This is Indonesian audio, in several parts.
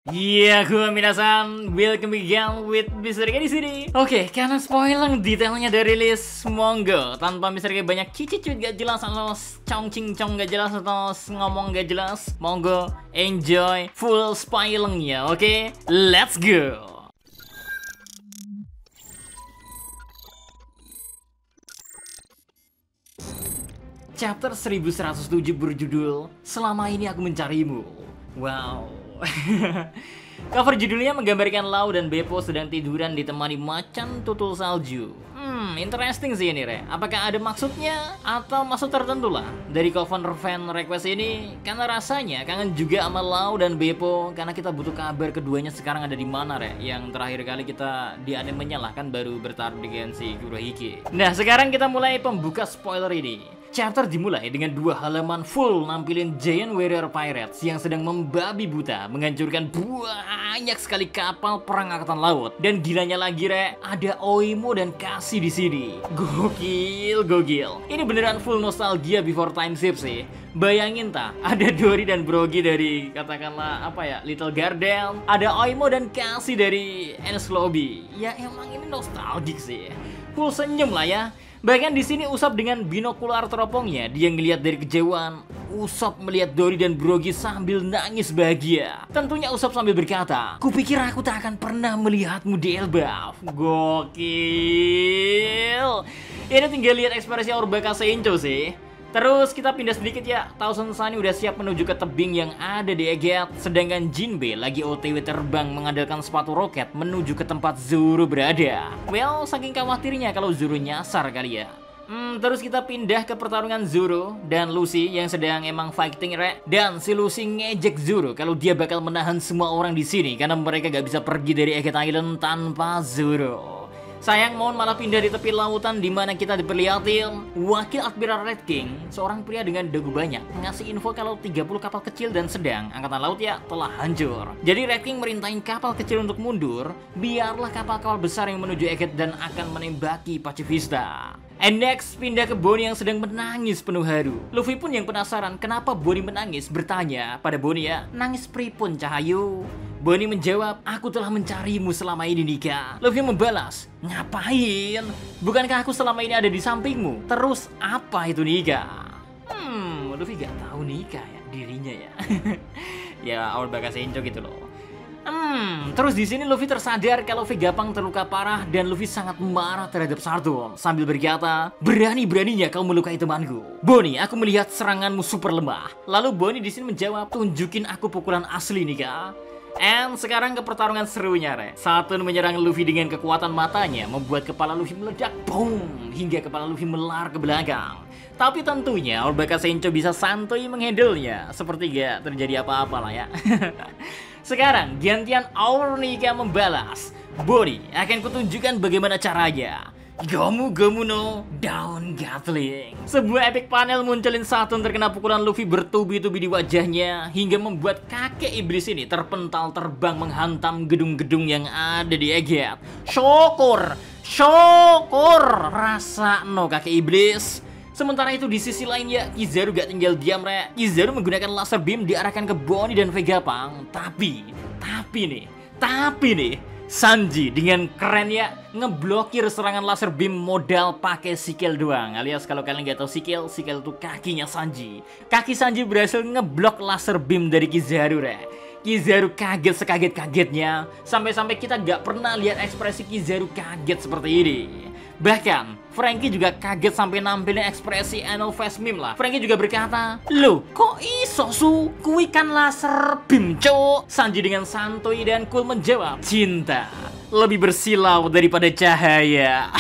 Iya, gue minasan, welcome again with Mr. K di sini. Oke, karena spoiler detailnya dari rilis, monggo tanpa Mr. K banyak cici-cici gak jelas atau cong-cing-cong gak jelas atau ngomong gak jelas, monggo enjoy full spoilernya. Oke, let's go. Chapter 1107 berjudul Selama Ini Aku Mencarimu. Wow. Cover judulnya menggambarkan Lau dan Beppo sedang tiduran ditemani macan tutul salju. Interesting sih ini, Re. Apakah ada maksudnya atau maksud tertentu lah dari cover fan request ini? Karena rasanya kangen juga sama Lau dan Beppo, karena kita butuh kabar keduanya sekarang ada di mana, Re. Yang terakhir kali kita di animenya lah kan baru bertarung dengan si Kurohige. Nah, sekarang kita mulai pembuka spoiler ini. Chapter dimulai dengan 2 halaman full nampilin Giant Warrior Pirates yang sedang membabi buta menghancurkan banyak sekali kapal perang angkatan laut. Dan gilanya lagi, Re, ada Oimo dan Kasi di sini. Gokil, gokil. Ini beneran full nostalgia before time skip sih. Bayangin tak, ada Dory dan Brogy dari katakanlah apa ya, Little Garden, ada Oimo dan Kasi dari Enies Lobby. Ya emang ini nostalgic sih. Full senyum lah ya. Bahkan di sini Usopp dengan binokular teropongnya dia ngelihat dari kejauhan. Usopp melihat Dory dan Brogy sambil nangis bahagia. Tentunya Usopp sambil berkata, "Kupikir aku tak akan pernah melihatmu di Elbaf." Gokil. Ini tinggal lihat ekspresi Aurobaka Sencho sih. Terus kita pindah sedikit ya. Thousand Sunny udah siap menuju ke tebing yang ada di Egghead, sedangkan Jinbe lagi OTW terbang mengandalkan sepatu roket menuju ke tempat Zoro berada. Well, saking khawatirnya kalau Zoro nyasar kali ya. Terus kita pindah ke pertarungan Zoro dan Lucy yang sedang emang fighting, Re. Dan si Lucy ngejek Zoro kalau dia bakal menahan semua orang di sini karena mereka gak bisa pergi dari Egghead Island tanpa Zoro. Sayang mohon malah pindah di tepi lautan di mana kita diperlihatin Wakil Admiral Red King, seorang pria dengan dagu banyak, ngasih info kalau 30 kapal kecil dan sedang angkatan laut ya telah hancur. Jadi Red King merintahin kapal kecil untuk mundur, biarlah kapal-kapal besar yang menuju Egghead dan akan menembaki Pacifista. And next, pindah ke Bonnie yang sedang menangis penuh haru. Luffy pun yang penasaran kenapa Bonnie menangis bertanya pada Bonnie ya, "Nangis pripun Cahayu?" Bonnie menjawab, "Aku telah mencarimu selama ini, Nika." Luffy membalas, "Ngapain? Bukankah aku selama ini ada di sampingmu? Terus apa itu, Nika?" Luffy gak tahu Nika ya, dirinya ya. Ya, Aurobaka Sencho gitu loh. Terus di sini Luffy tersadar kalau Vegapunk terluka parah dan Luffy sangat marah terhadap Sarton sambil berkata, "Berani-beraninya kau melukai temanku. Bonnie, aku melihat seranganmu super lemah." Lalu Bonnie di sini menjawab, "Tunjukin aku pukulan asli, Nika." And sekarang ke pertarungan serunya, Re. Sarton menyerang Luffy dengan kekuatan matanya, membuat kepala Luffy meledak, boom, hingga kepala Luffy melar ke belakang. Tapi tentunya Aurobaka Sencho bisa santuy menghandle-nya, seperti gak terjadi apa-apa lah ya. Sekarang gantian Aur Nika membalas, "Bonnie, akan kutunjukkan bagaimana caranya. Gomu Gomu no Down Gatling." Sebuah epic panel munculin Sarton terkena pukulan Luffy bertubi-tubi di wajahnya hingga membuat kakek iblis ini terpental terbang menghantam gedung-gedung yang ada di Egghead. Syukur rasa no kakek iblis. Sementara itu di sisi lain ya, Kizaru gak tinggal diam, Re. Kizaru menggunakan laser beam diarahkan ke Bonnie dan Vegapunk. Tapi nih, Sanji dengan keren ya ngeblokir serangan laser beam modal pakai sikil doang. Alias kalau kalian nggak tahu sikil itu kakinya Sanji. Kaki Sanji berhasil ngeblok laser beam dari Kizaru, Re. Kizaru kaget sekaget-kagetnya. Sampai-sampai kita nggak pernah lihat ekspresi Kizaru kaget seperti ini. Bahkan Franky juga kaget sampai nampilin ekspresi anal face meme lah. Franky juga berkata, "Loh, kok iso su? Kui kan laser beam, cok." Sanji dengan santuy dan cool menjawab, "Cinta lebih bersilau daripada cahaya."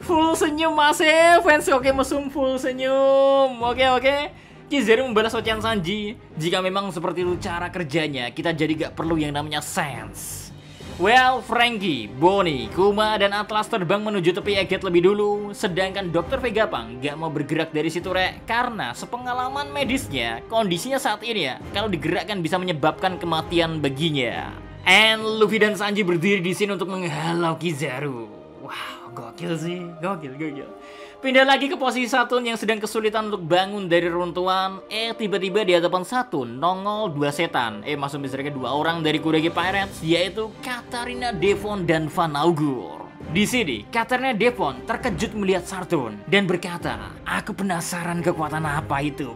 Full senyum masih, fans oke mesum full senyum. Oke. Kizaru membalas ocehan Sanji, "Jika memang seperti itu cara kerjanya, kita jadi gak perlu yang namanya sense." Well, Franky, Bonnie, Kuma, dan Atlas terbang menuju tepi Egghead lebih dulu. Sedangkan Dr. Vegapunk gak mau bergerak dari situ, Re. Karena sepengalaman medisnya, kondisinya saat ini ya, kalau digerakkan bisa menyebabkan kematian baginya. And Luffy dan Sanji berdiri di sini untuk menghalau Kizaru. Wow, gokil sih, gokil. Pindah lagi ke posisi Saturn yang sedang kesulitan untuk bangun dari reruntuhan. Tiba-tiba di hadapan Saturn nongol dua setan. Maksud misalnya dua orang dari Kurage Pirates, yaitu Katarina Devon dan Van Augur. Di sini, Katarina Devon terkejut melihat Saturn dan berkata, "Aku penasaran kekuatan apa itu."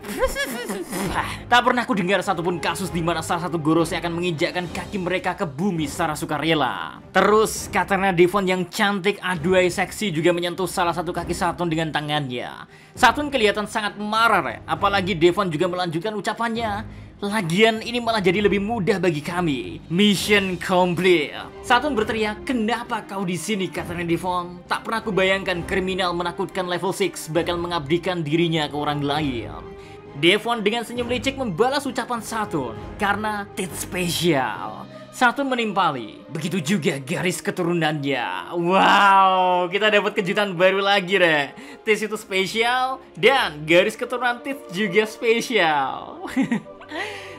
Tak pernah aku dengar satupun kasus di mana salah satu Gorosei akan menginjakkan kaki mereka ke bumi secara sukarela. Terus, Katarina Devon yang cantik, aduhai seksi juga menyentuh salah satu kaki Saturn dengan tangannya. Saturn kelihatan sangat marah, apalagi Devon juga melanjutkan ucapannya. Lagian ini malah jadi lebih mudah bagi kami. Mission complete. Saturn berteriak, "Kenapa kau di sini, Katarina Devon? Tak pernah aku bayangkan kriminal menakutkan level 6 bakal mengabdikan dirinya ke orang lain." Devon dengan senyum licik membalas ucapan Saturn karena tits spesial. Saturn menimpali, begitu juga garis keturunannya. Wow, kita dapat kejutan baru lagi, Re. Tits itu spesial dan garis keturunan tits juga spesial.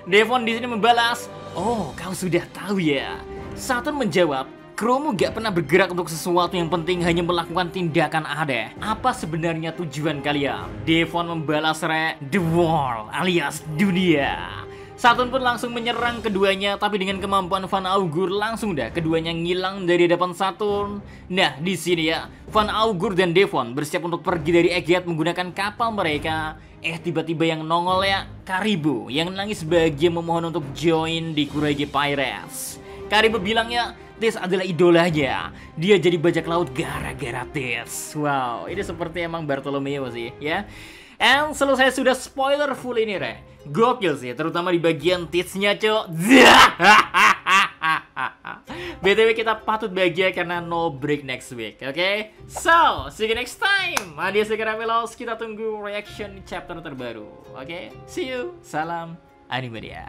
Devon di sini membalas, "Oh, kau sudah tahu ya." Saturn menjawab, "Krumu gak pernah bergerak untuk sesuatu yang penting, hanya melakukan tindakan aneh. Apa sebenarnya tujuan kalian?" Devon membalas, "Re, the world alias dunia." Saturn pun langsung menyerang keduanya, tapi dengan kemampuan Van Augur langsung dah keduanya ngilang dari hadapan Saturn. Nah, di sini ya, Van Augur dan Devon bersiap untuk pergi dari Egghead menggunakan kapal mereka. Tiba-tiba yang nongol ya, Karibo yang nangis bahagia memohon untuk join di Kurage Pirates. Karibo bilang ya, Tis adalah idolanya. Dia jadi bajak laut gara-gara Tis. Wow, ini seperti emang Bartolomeo sih ya. And selesai sudah spoiler full ini, Re. Gokil sih, terutama di bagian titsnya, cok. BTW kita patut bahagia karena no break next week, oke? So, see you next time. Adios Karamelos, kita tunggu reaction chapter terbaru, oke? See you, salam Animania.